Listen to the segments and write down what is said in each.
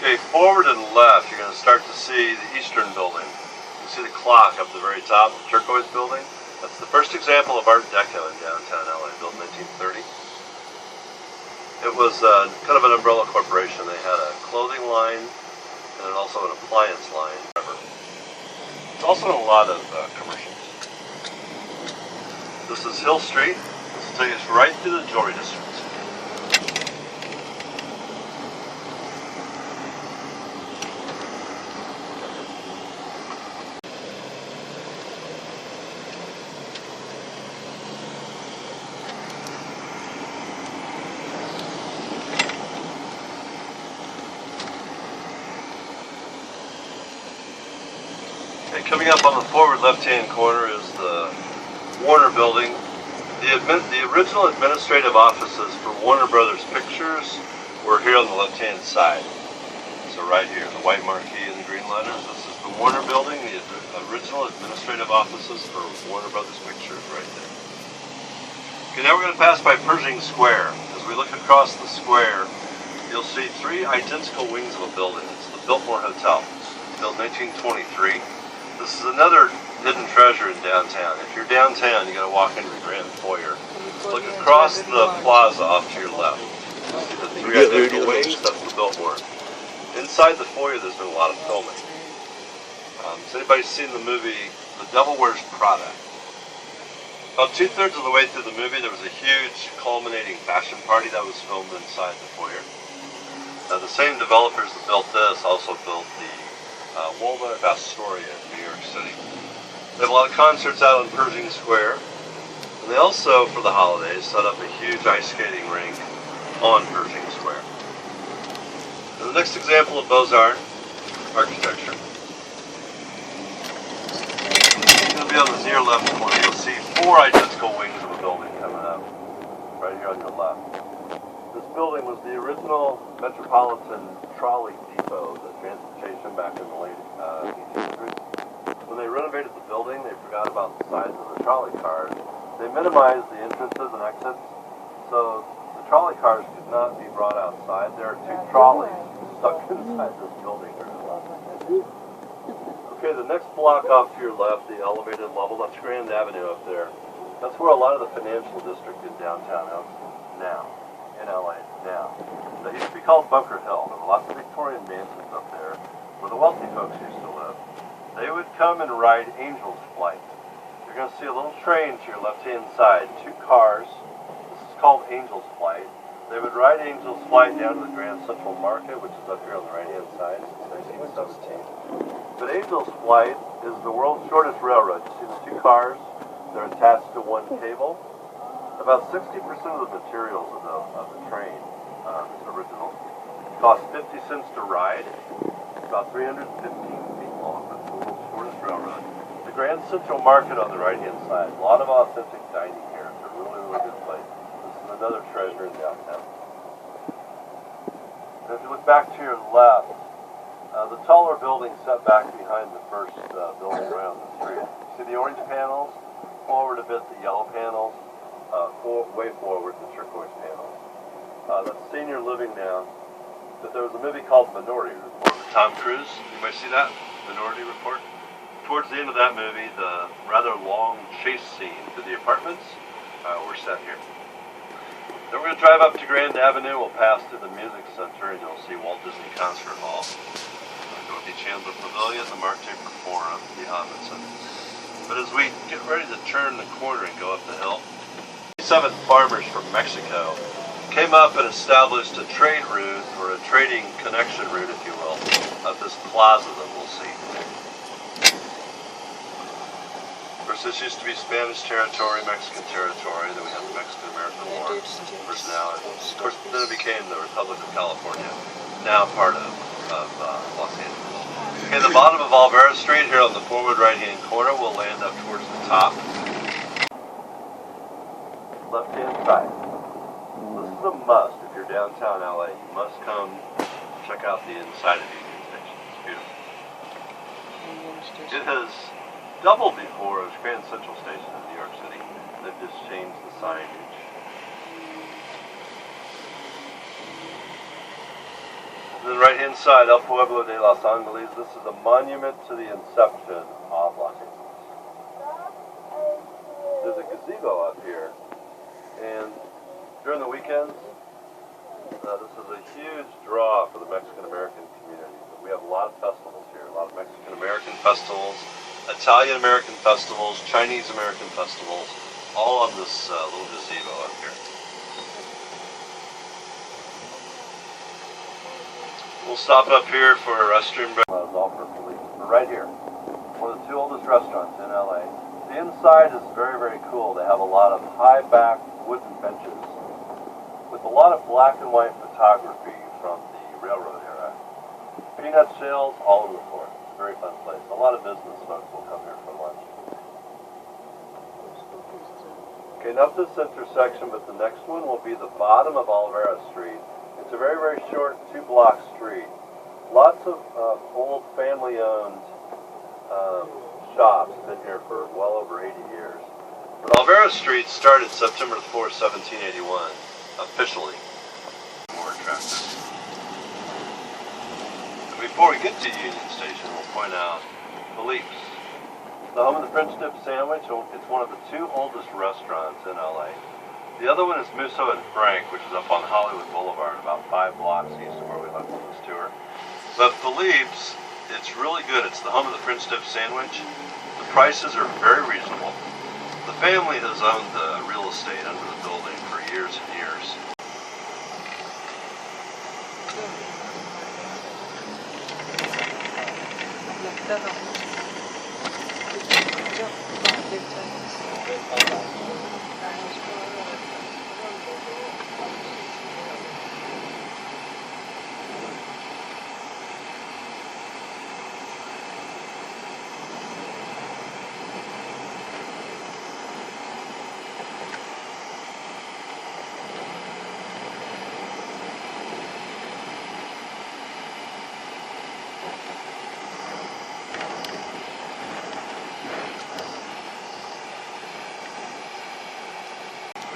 Okay, forward and left, you're going to start to see the Eastern Building. You see the clock up the very top, the turquoise building. That's the first example of Art Deco in downtown LA, built in 1930. It was kind of an umbrella corporation. They had a clothing line and then also an appliance line. It's also in a lot of commercials. This is Hill Street. This will take us right through the jewelry district. And coming up on the forward left-hand corner is the Warner Building. The original administrative offices for Warner Brothers Pictures were here on the left-hand side. So right here, the white marquee and the green letters. This is the Warner Building, the original administrative offices for Warner Brothers Pictures right there. Okay, now we're going to pass by Pershing Square. As we look across the square, you'll see three identical wings of a building. It's the Biltmore Hotel, built in 1923. This is another hidden treasure in downtown. If you're downtown, you got to walk into the Grand Foyer. Look across the plaza off to your left. See the three identical wings? That's the Biltmore. Inside the foyer, there's been a lot of filming. Has anybody seen the movie The Devil Wears Prada? About 2/3 of the way through the movie, there was a huge culminating fashion party that was filmed inside the foyer. The same developers that built this also built the Walnut Astoria in New York City. They have a lot of concerts out on Pershing Square, and they also, for the holidays, set up a huge ice skating rink on Pershing Square. And the next example of Beaux-Arts architecture. It's going to be on the near left corner. You'll see four identical wings of a building coming up right here on your left. This building was the original Metropolitan Trolley Depot, the transportation back in the late 1800s. When they renovated the building, they forgot about the size of the trolley cars. They minimized the entrances and exits, so the trolley cars could not be brought outside. There are two trolleys stuck inside this building. Okay, the next block off to your left, the elevated level, that's Grand Avenue up there. That's where a lot of the financial district in downtown is now. In LA now. That used to be called Bunker Hill. There were lots of Victorian mansions up there where the wealthy folks used to live. They would come and ride Angel's Flight. You're going to see a little train to your left-hand side, two cars. This is called Angel's Flight. They would ride Angel's Flight down to the Grand Central Market, which is up here on the right-hand side since 1917. But Angel's Flight is the world's shortest railroad. You see the two cars? They're attached to one cable. About 60% of the materials of the train is original. It costs 50 cents to ride. It's about 315 feet long. That's the world's shortest railroad. The Grand Central Market on the right-hand side. A lot of authentic dining here. It's a really, really good place. This is another treasure in downtown. And if you look back to your left, the taller building set back behind the first building around the street. See the orange panels? Forward a bit, the yellow panels. Way forward, the turquoise panels. That's senior living now. But there was a movie called Minority Report with Tom Cruise. You might see that? Minority Report. Towards the end of that movie, the rather long chase scene to the apartments were set here. Then we're going to drive up to Grand Avenue. We'll pass to the Music Center, and you'll see Walt Disney Concert Hall. Dorothy Chandler Pavilion, the Mark Taper Forum, the Amundsen. But as we get ready to turn the corner and go up the hill, 7 farmers from Mexico came up and established a trade route, or a trading connection route, if you will, of this plaza that we'll see. Of course, this used to be Spanish territory, Mexican territory, then we had the Mexican-American War. Of course, then it became the Republic of California, now part of Los Angeles. Okay, the bottom of Olvera Street here on the forward right-hand corner will land up towards the top. Left-hand side. This is a must if you're downtown LA. You must come check out the inside of Union Station. It's beautiful. It has doubled before as Grand Central Station in New York City. They've just changed the signage. then right inside El Pueblo de Los Angeles, this is a monument to the inception of Los Angeles. There's a gazebo up here, and during the weekends, this is a huge draw for the Mexican-American community. We have a lot of festivals here, a lot of Mexican-American festivals, Italian-American festivals, Chinese-American festivals, all on this little gazebo up here. We'll stop up here for a restroom break. All for police. We're right here, one of the two oldest restaurants in LA. The inside is very, very cool. They have a lot of high-back wooden benches with a lot of black and white photography from the railroad era. Peanut shells all over the floor. It's a very fun place. A lot of business folks will come here for lunch. Okay, not this intersection, but the next one will be the bottom of Olvera Street. It's a very, very short 2-block street. Lots of old family-owned shops. Been here for well over 80 years. But Olvera Street started September 4, 1781, officially. More attractive. And before we get to Union Station, we'll point out Philippe's, the home of the French dip sandwich. It's one of the two oldest restaurants in LA. The other one is Musso and Frank, which is up on Hollywood Boulevard, about 5 blocks east of where we left on this tour. But Philippe's, it's really good. It's the home of the French dip sandwich. The prices are very reasonable. The family has owned the real estate under the building for years and years.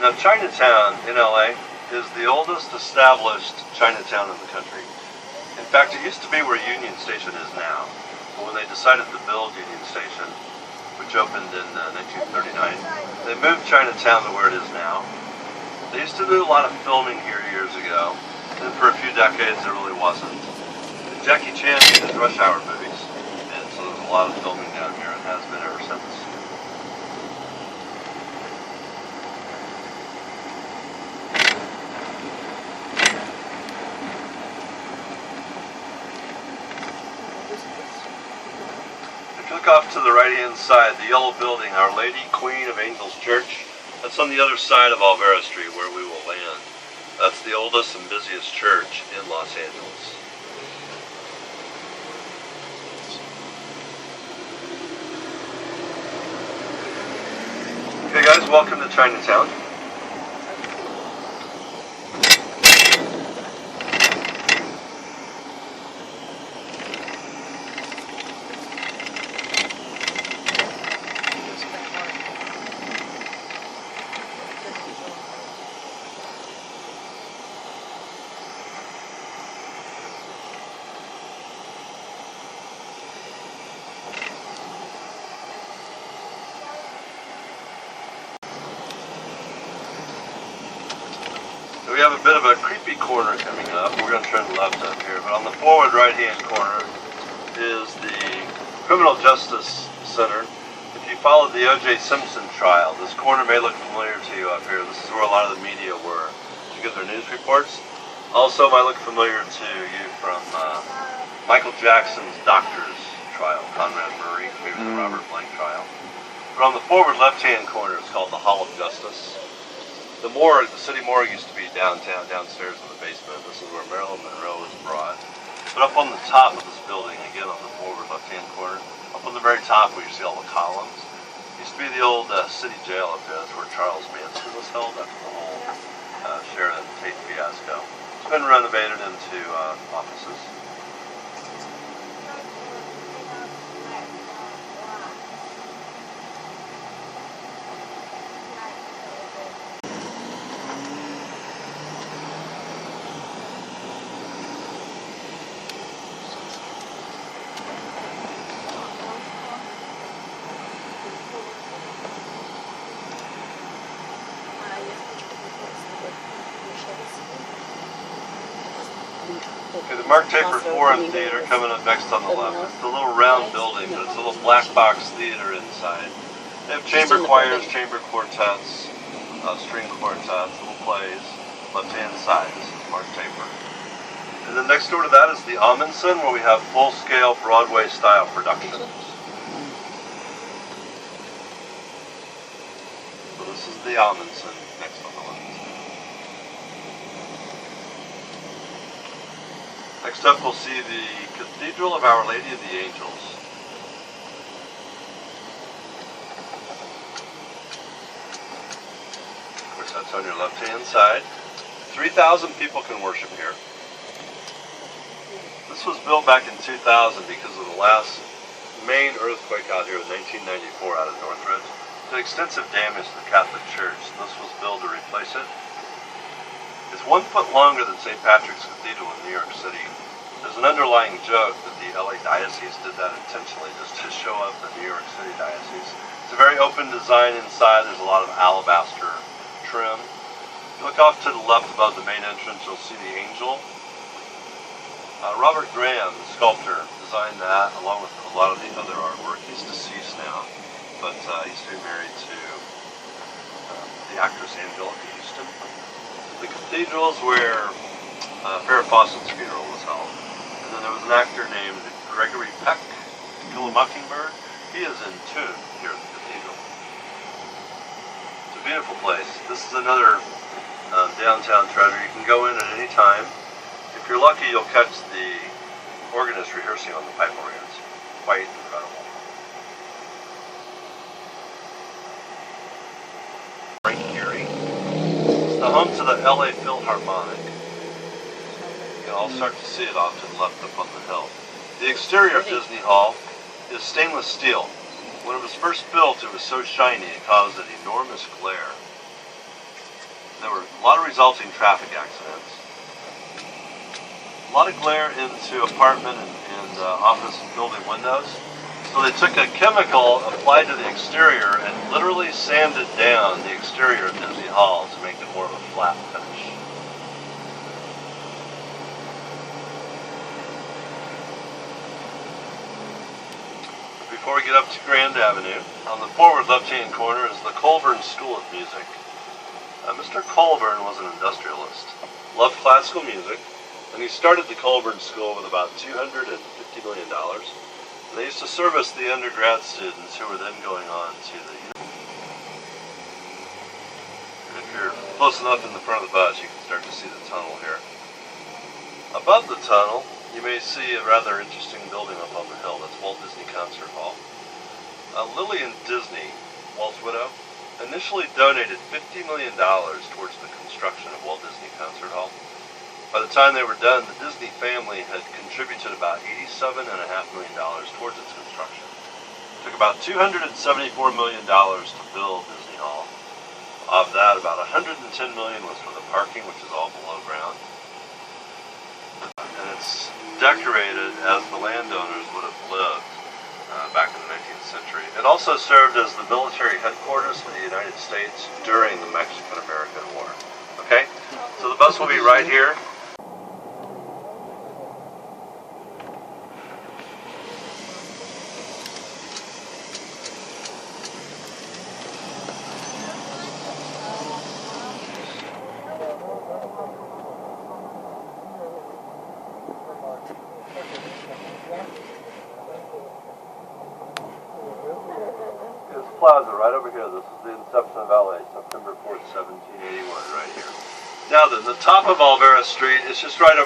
Now, Chinatown in LA is the oldest established Chinatown in the country. In fact, it used to be where Union Station is now. But when they decided to build Union Station, which opened in 1939, they moved Chinatown to where it is now. They used to do a lot of filming here years ago, and for a few decades there really wasn't. Jackie Chan made his Rush Hour movies, and so there's a lot of filming down here, and has been ever since. Off to the right-hand side, the yellow building, Our Lady Queen of Angels Church. That's on the other side of Olvera Street where we will land. That's the oldest and busiest church in Los Angeles. Okay guys, welcome to Chinatown. We have a bit of a creepy corner coming up. We're going to turn left up here, but on the forward right-hand corner is the Criminal Justice Center. If you followed the O.J. Simpson trial, this corner may look familiar to you up here. This is where a lot of the media were to get their news reports. Also might look familiar to you from Michael Jackson's Doctors trial, Conrad Murray, maybe the Robert Blank trial. But on the forward left-hand corner, it's called the Hall of Justice. The morgue, the city morgue, used to be downtown, downstairs in the basement. This is where Marilyn Monroe was brought. But up on the top of this building, again on the forward left-hand corner, up on the very top where you see all the columns, used to be the old city jail up there. That's where Charles Manson was held after the whole Sharon Tate fiasco. It's been renovated into offices. Okay, the Mark Taper Foreign Theater coming up next on the left. It's the little round building, but it's a little black box theater inside. They have chamber choirs, chamber quartets, string quartets, little plays. Left-hand side, this is Mark Taper. And then next door to that is the Amundsen, where we have full-scale Broadway-style productions. So this is the Amundsen next on the left. Next up, we'll see the Cathedral of Our Lady of the Angels. Of course, that's on your left-hand side. 3,000 people can worship here. This was built back in 2000 because of the last main earthquake out here in 1994 out of Northridge. Did extensive damage to the Catholic Church. This was built to replace it. It's 1 foot longer than St. Patrick's Cathedral in New York City. There's an underlying joke that the LA Diocese did that intentionally just to show up the New York City Diocese. It's a very open design inside. There's a lot of alabaster trim. If you look off to the left above the main entrance, you'll see the angel. Robert Graham, the sculptor, designed that along with a lot of the other artwork. He's deceased now, but he's been married to the actress Angelica Houston. The cathedral is where Farrah Fawcett's funeral was held. And then there was an actor named Gregory Peck, to Kill a Mockingbird. He is entombed here at the cathedral. It's a beautiful place. This is another downtown treasure. You can go in at any time. If you're lucky, you'll catch the organist rehearsing on the pipe organs. Quite incredible. Frank Gehry. It's the home to the LA Philharmonic. You can all start to see it off to the left up on the hill. The exterior of Disney Hall is stainless steel. When it was first built, it was so shiny it caused an enormous glare. There were a lot of resulting traffic accidents. A lot of glare into apartment and office building windows. So they took a chemical applied to the exterior and literally sanded down the exterior of Disney Hall to make it more of a flat finish. Before we get up to Grand Avenue, on the forward left-hand corner is the Colburn School of Music. Mr. Colburn was an industrialist, loved classical music, and he started the Colburn School with about $250 million. And they used to service the undergrad students who were then going on to the university. If you're close enough in the front of the bus, you can start to see the tunnel here. Above the tunnel, you may see a rather interesting building up on the hill. That's Walt Disney Concert Hall. Lillian Disney, Walt's widow, initially donated $50 million towards the construction of Walt Disney Concert Hall. By the time they were done, the Disney family had contributed about $87.5 million towards its construction. It took about $274 million to build Disney Hall. Of that, about $110 million was for the parking, which is all below ground. And it's decorated as the landowners would have lived back in the 19th century. It also served as the military headquarters for the United States during the Mexican-American War. Okay? So the bus will be right here. Plaza right over here. This is the inception of LA, September 4th, 1781, right here. Now then, the top of Olvera Street is just right over